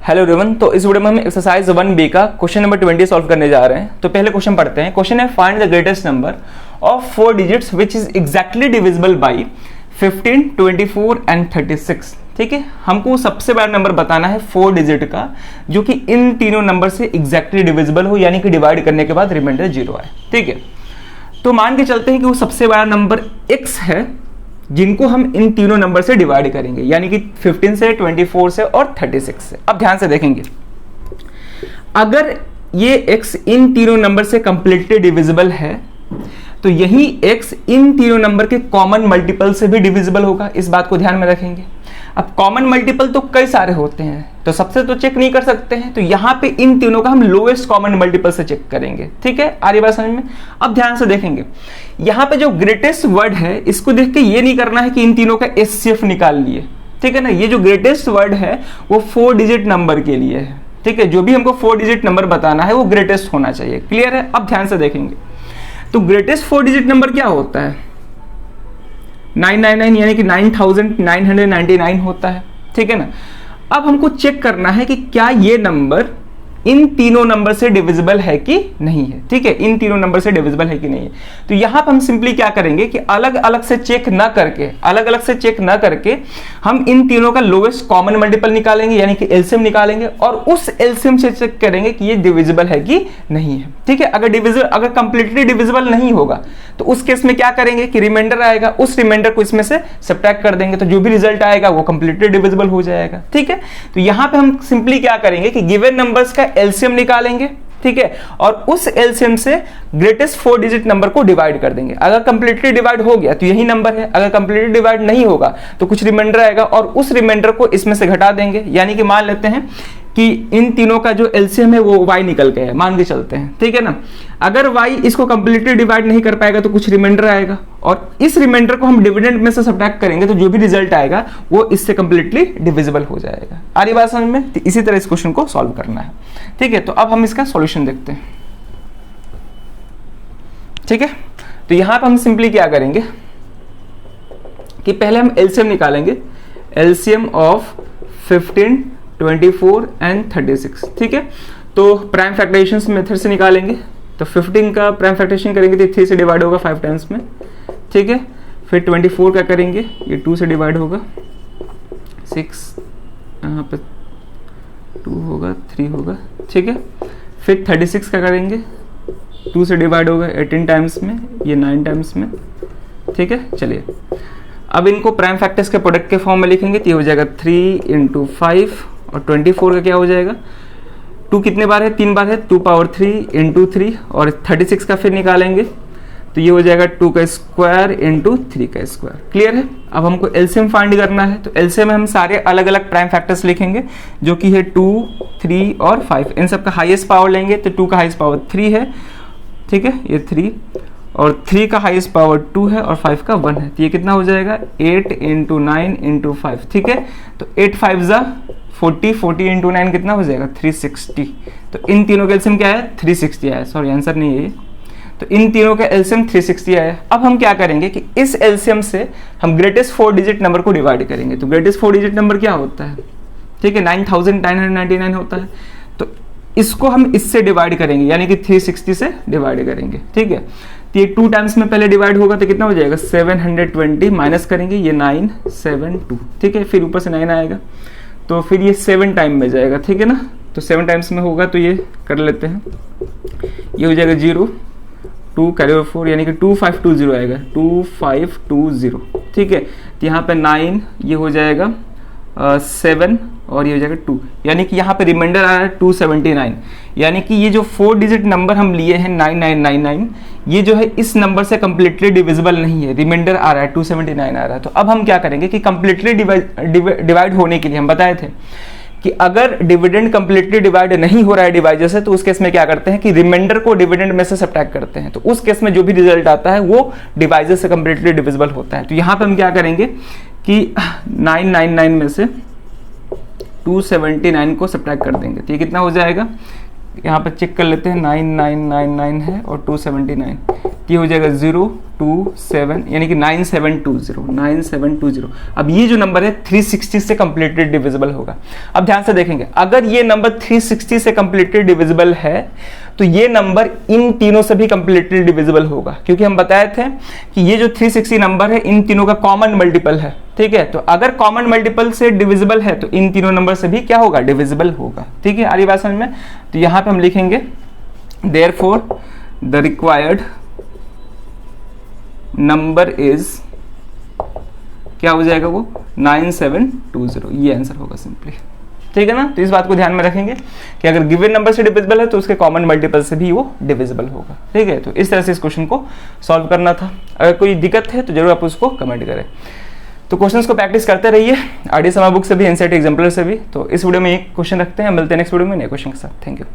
Hello everyone. तो इस video में हम एक्सरसाइज 1B का क्वेश्चन नंबर 20 सॉल्व करने जा रहे हैं। तो पहले क्वेश्चन पढ़ते हैं। क्वेश्चन है find the greatest number of 4 digits which is exactly divisible by 15, 24 and 36। ठीक है, हमको सबसे बड़ा नंबर बताना है 4 डिजिट का जो कि इन तीनों नंबर से एग्जैक्टली डिविजिबल हो, यानी कि डिवाइड करने के बाद रिमाइंडर 0 आए। ठीक है, तो मान के चलते हैं कि वो सबसे बड़ा नंबर x है जिनको हम इन तीनों नंबर से डिवाइड करेंगे, यानी कि 15 से, 24 से और 36 से। अब ध्यान से देखेंगे, अगर ये x इन तीनों नंबर से कंप्लीटली डिविजिबल है तो यही x इन तीनों नंबर के कॉमन मल्टीपल से भी डिविजिबल होगा। इस बात को ध्यान में रखेंगे। अब कॉमन मल्टीपल तो कई सारे होते हैं, तो सबसे तो चेक नहीं कर सकते हैं, तो यहां पे इन तीनों का हम लोएस्ट कॉमन मल्टीपल से चेक करेंगे। ठीक है, आ रही बात समझ में? अब ध्यान से देखेंगे, यहां पे जो ग्रेटेस्ट वर्ड है इसको देख के ये नहीं करना है कि इन तीनों का एचसीएफ निकाल लिए। ठीक है ना, ये जो ग्रेटेस्ट वर्ड है वो 4 डिजिट नंबर के लिए है। ठीक है, जो भी हमको 4 डिजिट नंबर बताना है वो ग्रेटेस्ट होना चाहिए। क्लियर है? अब ध्यान से देखेंगे, तो ग्रेटेस्ट 4 डिजिट नंबर क्या होता है? 999, यानी कि 9999 होता है। ठीक है ना, अब हमको चेक करना है कि क्या ये नंबर इन तीनों नंबर से डिविजिबल है कि नहीं है। ठीक है, इन तीनों नंबर से डिविजिबल है कि नहीं है। तो यहां पर हम सिंपली क्या करेंगे कि अलग अलग से चेक ना करके हम इन तीनों का लोएस्ट कॉमन मल्टीपल निकालेंगे, यानी कि एलसीएम निकालेंगे, और उस एलसीएम से चेक करेंगे कि ये डिविजिबल है कि नहीं है। ठीक है, अगर कंप्लीटली डिविजिबल नहीं होगा तो उस केस में क्या करेंगे कि रिमाइंडर आएगा, उस रिमाइंडर को इसमें से सब्ट्रैक्ट कर देंगे, तो जो भी रिजल्ट आएगा वो कंप्लीटली डिविजिबल हो जाएगा। ठीक है, तो यहां पे हम सिंपली क्या करेंगे कि गिवन नंबर्स का एलसीएम निकालेंगे। ठीक है, और उस एलसीएम से ग्रेटेस्ट 4 डिजिट नंबर को डिवाइड कर देंगे। अगर कंप्लीटली डिवाइड हो गया तो यही नंबर है, अगर कंप्लीटली डिवाइड नहीं होगा तो कुछ रिमाइंडर आएगा और उस रिमाइंडर को इसमें से घटा देंगे। यानी कि मान लेते हैं कि इन तीनों का जो एलसीएम है वो y निकल गया है, मान के चलते हैं। ठीक है ना, अगर y इसको कंप्लीटली डिवाइड नहीं कर पाएगा तो कुछ रिमाइंडर आएगा और इस रिमाइंडर को हम डिविडेंड में से सब्ट्रैक्ट करेंगे तो जो भी रिजल्ट आएगा वो इससे कंप्लीटली डिविजिबल हो जाएगा। आ रही बात समझ में? तो इसी तरह इस क्वेश्चन को सॉल्व करना है। ठीक है, तो अब हम इसका सॉल्यूशन देखते हैं। ठीक है, तो यहां पर हम सिंपली क्या करेंगे कि पहले हम एलसीएम निकालेंगे, एलसीएम ऑफ 15, 24 एंड 36। ठीक है, तो प्राइम फैक्टराइजेशन मेथड से निकालेंगे। तो 15 का प्राइम फैक्टराइजेशन करेंगे तो 3 से डिवाइड होगा 5 टाइम्स में। ठीक है, फिर 24 का करेंगे, ये 2 से डिवाइड होगा, 6 यहाँ पे 2 होगा, 3 होगा। ठीक है, फिर 36 का करेंगे, 2 से डिवाइड होगा 18 टाइम्स में, ये 9 टाइम्स में। ठीक है, चलिए अब इनको प्राइम फैक्टर्स के प्रोडक्ट के फॉर्म में लिखेंगे तो ये हो जाएगा 3 × 5 और 24 का क्या हो जाएगा, 2 कितने बार है? 3 बार है, 2 पावर 3 × 3, और 36 का फिर निकालेंगे तो ये हो जाएगा 2 का स्क्वायर × 3 का स्क्वायर। क्लियर है? अब हमको एलसीएम फाइंड करना है, तो एलसीएम में हम सारे अलग अलग प्राइम फैक्टर्स लिखेंगे जो कि है 2, 3 और 5। इन सब का हाईएस्ट पावर लेंगे तो 2 का हाईएस्ट पावर 3 है। ठीक है, ये 3 और 3 का हाईएस्ट पावर 2 है और 5 का 1 है, तो ये कितना हो जाएगा 8 × 9 × 5। ठीक है, तो 8 5 ज़ा 40, 40 × 9 कितना हो जाएगा 360। तो इन तीनों का एलसीएम क्या है? 360 आया। सॉरी, आंसर नहीं है ये। तो इन तीनों का एलसीएम 360 आया। अब हम क्या करेंगे कि इस एलसीएम से हम ग्रेटेस्ट 4 डिजिट नंबर को डिवाइड करेंगे। तो ग्रेटेस्ट 4 डिजिट नंबर क्या होता है? ठीक है, 9999 होता है। तो इसको हम इससे डिवाइड करेंगे, यानी कि 360 से डिवाइड करेंगे। ठीक है, तो ये 2 टाइम्स में पहले डिवाइड होगा तो कितना हो जाएगा 720, माइनस करेंगे ये 972। ठीक है, फिर ऊपर से 9 आएगा तो फिर ये 7 टाइम में जाएगा। ठीक है ना, तो 7 टाइम्स में होगा तो ये कर लेते हैं, ये हो जाएगा 0, 2 कैरी ओवर 4, यानी कि 2520 आएगा, 2520। ठीक है, तो यहाँ पे 9, ये हो जाएगा 7 और ये हो जाएगा 2, यानी कि यहाँ पे रिमाइंडर आ रहा है 279। यानी कि ये जो 4 डिजिट नंबर हम लिए हैं 9999, ये जो है इस नंबर से कंप्लीटली डिविजिबल नहीं है, रिमाइंडर आ रहा है 279 आ रहा है। तो अब हम क्या करेंगे कि कंप्लीटली डिवाइड होने के लिए हम बताए थे कि अगर डिविडेंड कंप्लीटली डिवाइड नहीं हो रहा है डिवाइजर से, तो उस केस में क्या करते हैं कि रिमाइंडर को डिविडेंड में से सब्ट्रैक्ट करते हैं। तो उस केस में जो भी रिजल्ट आता है वो डिवाइजर से कंप्लीटली डिविजिबल होता है। तो यहाँ पे हम क्या करेंगे कि 999 में से 279 को सब्ट्रैक्ट कर देंगे, तो ये कितना हो जाएगा? यहाँ पे चेक कर लेते हैं, 9999 है और 279, ये हो जाएगा 0 97 यानी कि 9720। अब ये जो नंबर है 360 से कंप्लीटली डिविजिबल होगा। अब ध्यान से देखेंगे, अगर ये नंबर 360 से कंप्लीटली डिविजिबल है तो ये नंबर इन तीनों से भी कंप्लीटली डिविजिबल होगा, क्योंकि हम बताए थे कि ये जो 360 नंबर है इन तीनों का कॉमन मल्टीपल है। ठीक है, तो अगर कॉमन मल्टीपल से डिविजिबल है तो इन तीनों नंबर से भी क्या होगा, डिविजिबल होगा। ठीक है, आ रही बात समझ में? तो यहां पे हम लिखेंगे therefore the required number is, क्या हो जाएगा वो, 9720। ये आंसर होगा सिंपली। ठीक है ना, तो इस बात को ध्यान में रखेंगे कि अगर गिवन नंबर से डिविजिबल है तो उसके कॉमन मल्टीपल से भी वो डिविजिबल होगा। ठीक है, तो इस तरह से इस क्वेश्चन को सॉल्व करना था। अगर कोई दिक्कत है तो जरूर आप उसको कमेंट करें। तो क्वेश्चंस को प्रैक्टिस करते रहिए, आरडी समा बुक से भी, एनसीईआरटी एग्जाम्पलर से भी। तो इस वीडियो में एक क्वेश्चन रखते हैं, मिलते हैं नेक्स्ट वीडियो में नए क्वेश्चन के साथ। Thank you.